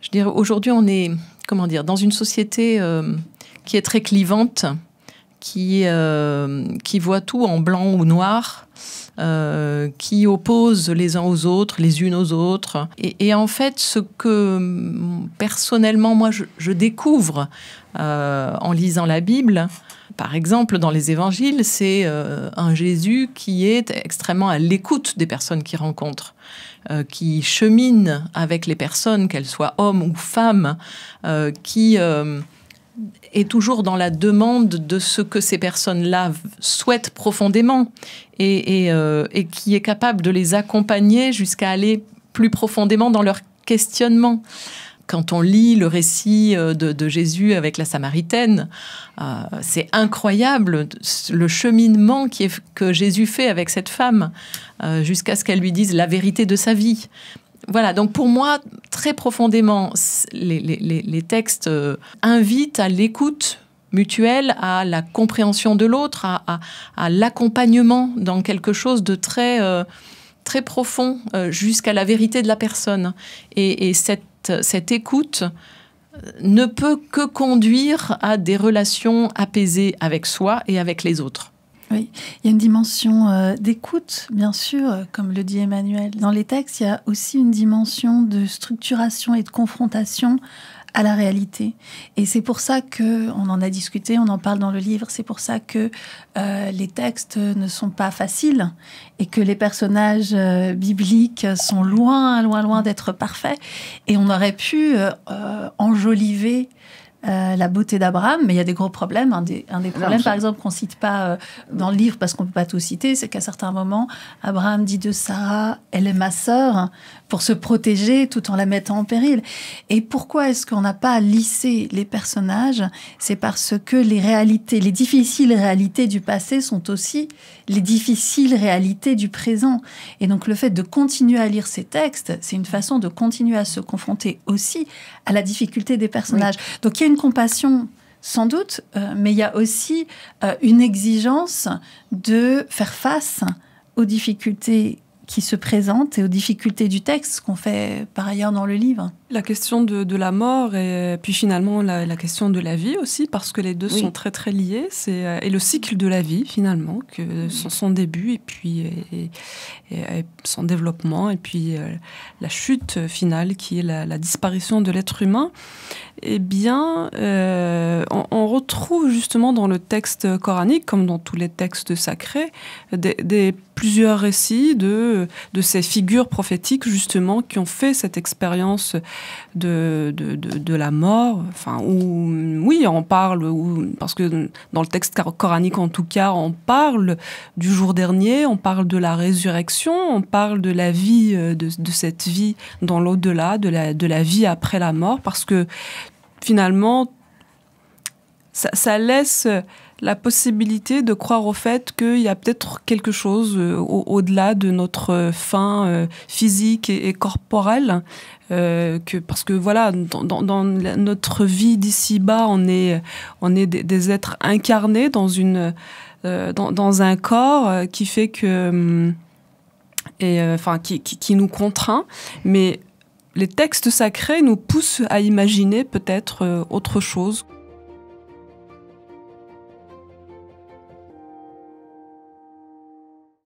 je dirais, aujourd'hui, on est, comment dire, dans une société qui est très clivante, qui voit tout en blanc ou noir, qui oppose les uns aux autres, les unes aux autres. Et en fait, ce que personnellement, moi, je découvre en lisant la Bible, par exemple, dans les évangiles, c'est un Jésus qui est extrêmement à l'écoute des personnes qu'il rencontre, qui chemine avec les personnes, qu'elles soient hommes ou femmes, qui est toujours dans la demande de ce que ces personnes-là souhaitent profondément et qui est capable de les accompagner jusqu'à aller plus profondément dans leur questionnement. Quand on lit le récit de Jésus avec la Samaritaine, c'est incroyable le cheminement que Jésus fait avec cette femme jusqu'à ce qu'elle lui dise la vérité de sa vie. Voilà, donc pour moi, très profondément, les textes invitent à l'écoute mutuelle, à la compréhension de l'autre, à l'accompagnement dans quelque chose de très, très profond, jusqu'à la vérité de la personne. Et cette écoute ne peut que conduire à des relations apaisées avec soi et avec les autres. Oui, il y a une dimension d'écoute, bien sûr, comme le dit Emmanuel. Dans les textes, il y a aussi une dimension de structuration et de confrontation à la réalité. Et c'est pour ça que, on en a discuté, on en parle dans le livre, c'est pour ça que les textes ne sont pas faciles et que les personnages bibliques sont loin, loin, loin d'être parfaits. Et on aurait pu enjoliver la beauté d'Abraham, mais il y a des gros problèmes. Un des problèmes, par exemple, qu'on ne cite pas dans le livre, parce qu'on ne peut pas tout citer, c'est qu'à certains moments, Abraham dit de Sarah, elle est ma sœur, pour se protéger tout en la mettant en péril. Et pourquoi est-ce qu'on n'a pas lissé les personnages? C'est parce que les réalités, les difficiles réalités du passé sont aussi les difficiles réalités du présent. Et donc le fait de continuer à lire ces textes, c'est une façon de continuer à se confronter aussi à la difficulté des personnages. Oui. Donc il y a une compassion sans doute, mais il y a aussi une exigence de faire face aux difficultés qui se présentent et aux difficultés du texte qu'on fait par ailleurs dans le livre. La question de la mort et puis finalement la question de la vie aussi, parce que les deux sont très très liés, et le cycle de la vie finalement, que son début et puis et son développement, et puis la chute finale qui est la disparition de l'être humain. Eh bien, on retrouve justement dans le texte coranique, comme dans tous les textes sacrés, plusieurs récits de ces figures prophétiques justement qui ont fait cette expérience de la mort. Enfin, oui, on parle, parce que dans le texte coranique en tout cas, on parle du jour dernier, on parle de la résurrection, on parle de la vie, de cette vie dans l'au-delà, de la vie après la mort, parce que finalement, ça laisse la possibilité de croire au fait qu'il y a peut-être quelque chose au-delà de notre fin physique et corporelle, parce que voilà, dans notre vie d'ici-bas, on est des êtres incarnés dans un corps qui fait que qui nous contraint, mais les textes sacrés nous poussent à imaginer peut-être autre chose.